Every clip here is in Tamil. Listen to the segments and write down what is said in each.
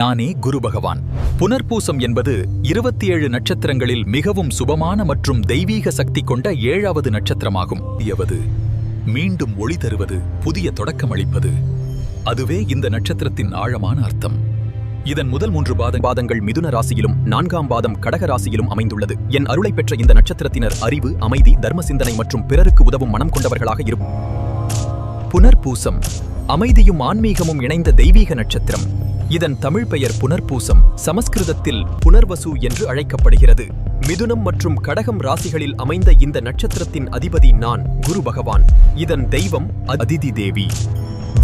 நானே குரு பகவான். புனர்பூசம் என்பது 27 நட்சத்திரங்களில் மிகவும் சுபமான மற்றும் தெய்வீக சக்தி கொண்ட 7வது நட்சத்திரமாகும். மீண்டும் ஒளி தருவது, புதிய தொடக்கம் அளிப்பது, அதுவே இந்த நட்சத்திரத்தின் ஆழமான அர்த்தம். இதன் முதல் 3 பாதங்கள் மிதுன ராசியிலும் 4ஆம் பாதம் கடக ராசியிலும் அமைந்துள்ளது. என் அருளை பெற்ற இந்த நட்சத்திரத்தினர் அறிவு, அமைதி, தர்ம சிந்தனை மற்றும் பிறருக்கு உதவும் மனம் கொண்டவர்களாக இருக்கும். புனர்பூசம் அமைதியும் ஆன்மீகமும் இணைந்த தெய்வீக நட்சத்திரம். இதன் தமிழ் பெயர் புனர்பூசம், சமஸ்கிருதத்தில் புனர்வசு என்று அழைக்கப்படுகிறது. மிதுனம் மற்றும் கடகம் ராசிகளில் அமைந்த இந்த நட்சத்திரத்தின் அதிபதி நான், குரு பகவான். இதன் தெய்வம் அதிதி தேவி.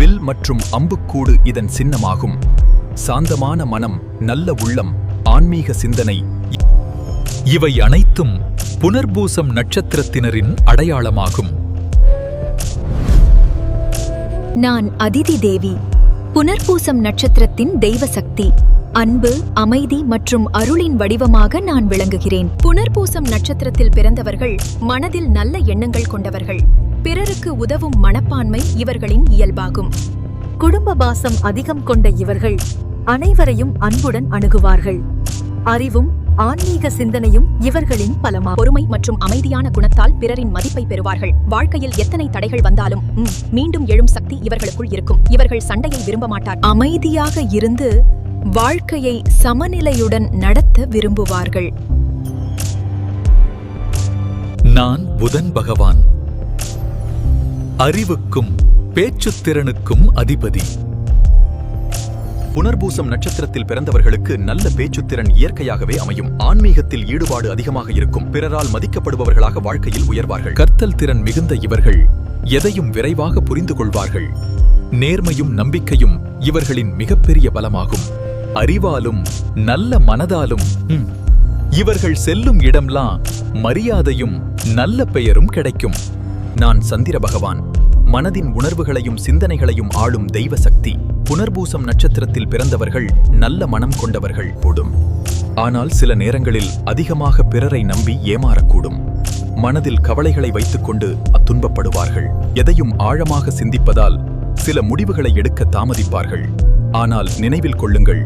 வில் மற்றும் அம்புக்கூடு இதன் சின்னமாகும். சாந்தமான மனம், நல்ல உள்ளம், ஆன்மீக சிந்தனை, இவை அனைத்தும் புனர்பூசம் நட்சத்திரத்தினரின் அடையாளமாகும். நான் அதிதி தேவி, புனர்பூசம் நட்சத்திரத்தின் தெய்வ சக்தி. அன்பு, அமைதி மற்றும் அருளின் வடிவமாக நான் விளங்குகிறேன். புனர்பூசம் நட்சத்திரத்தில் பிறந்தவர்கள் மனதில் நல்ல எண்ணங்கள் கொண்டவர்கள். பிறருக்கு உதவும் மனப்பான்மை இவர்களின் இயல்பாகும். குடும்ப பாசம் அதிகம் கொண்ட இவர்கள் அனைவரையும் அன்புடன் அணுகுவார்கள். அறிவும் ஆன்மீக சிந்தனையும் இவர்களின் பலமா. பொறுமை மற்றும் அமைதியான குணத்தால் பிறரின் மதிப்பை பெறுவார்கள். வாழ்க்கையில் எத்தனை தடைகள் வந்தாலும் மீண்டும் எழும் சக்தி இவர்களுக்குள் இருக்கும். இவர்கள் சண்டையை விரும்ப மாட்டார். அமைதியாக இருந்து வாழ்க்கையை சமநிலையுடன் நடத்த விரும்புவார்கள். நான் புதன் பகவான், அறிவுக்கும் பேச்சுத்திறனுக்கும் அதிபதி. புனர்பூசம் நட்சத்திரத்தில் பிறந்தவர்களுக்கு நல்ல பேச்சுத்திறன் இயற்கையாகவே அமையும். ஆன்மீகத்தில் ஈடுபாடு அதிகமாக இருக்கும். பிறரால் மதிக்கப்படுபவர்களாக வாழ்க்கையில் உயர்வார்கள். கற்றல் திறன் மிகுந்த இவர்கள் எதையும் விரைவாக புரிந்து கொள்வார்கள். நேர்மையும் நம்பிக்கையும் இவர்களின் மிகப்பெரிய பலமாகும். அறிவாலும் நல்ல மனதாலும் இவர்கள் செல்லும் இடம்லாம் மரியாதையும் நல்ல பெயரும் கிடைக்கும். நான் சந்திர பகவான், மனதின் உணர்வுகளையும் சிந்தனைகளையும் ஆளும் தெய்வ சக்தி. புனர்பூசம் நட்சத்திரத்தில் பிறந்தவர்கள் நல்ல மனம் கொண்டவர்கள் போடும். ஆனால் சில நேரங்களில் அதிகமாக பிறரை நம்பி ஏமாறக்கூடும். மனதில் கவலைகளை வைத்துக்கொண்டு துன்பப்படுவார்கள். எதையும் ஆழமாக சிந்திப்பதால் சில முடிவுகளை எடுக்க தாமதிப்பார்கள். ஆனால் நினைவில் கொள்ளுங்கள்,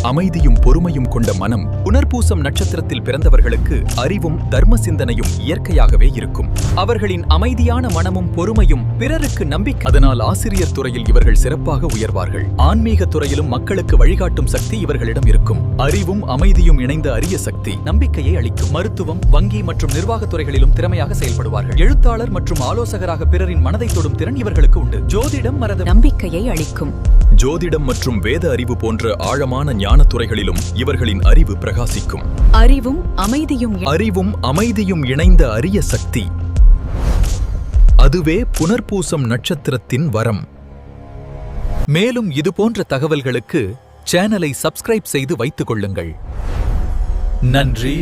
அமைதியும் பொறுமையும் கொண்ட மனம். புனர்பூசம் நட்சத்திரத்தில் பிறந்தவர்களுக்கு அறிவும் தர்ம சிந்தனையும் இயற்கையாகவே இருக்கும். அவர்களின் அமைதியான மனமும் பொறுமையும் பிறருக்கு நம்பிக்கை. அதனால் ஆசிரியர் துறையில் இவர்கள் சிறப்பாக உயர்வார்கள். ஆன்மீக துறையிலும் மக்களுக்கு வழிகாட்டும் சக்தி இவர்களிடம் இருக்கும். அறிவும் அமைதியும் இணைந்த அரிய சக்தி நம்பிக்கையை அளிக்கும். மருத்துவம், வங்கி மற்றும் நிர்வாகத் துறைகளிலும் திறமையாக செயல்படுவார்கள். எழுத்தாளர் மற்றும் ஆலோசகராக பிறரின் மனதை தொடும் திறன் இவர்களுக்கு உண்டு. ஜோதிடம் மரத நம்பிக்கையை அளிக்கும். ஜோதிடம் மற்றும் வேத அறிவு போன்ற ஆழமான ஞான துறைகளிலும் இவர்களின் அறிவு பிரகாசிக்கும். அறிவும் அமைதியும் இணைந்த அரிய சக்தி, அதுவே புனர்பூசம் நட்சத்திரத்தின் வரம். மேலும் இதுபோன்ற தகவல்களுக்கு சேனலை சப்ஸ்கிரைப் செய்து வைத்துக் கொள்ளுங்கள். நன்றி.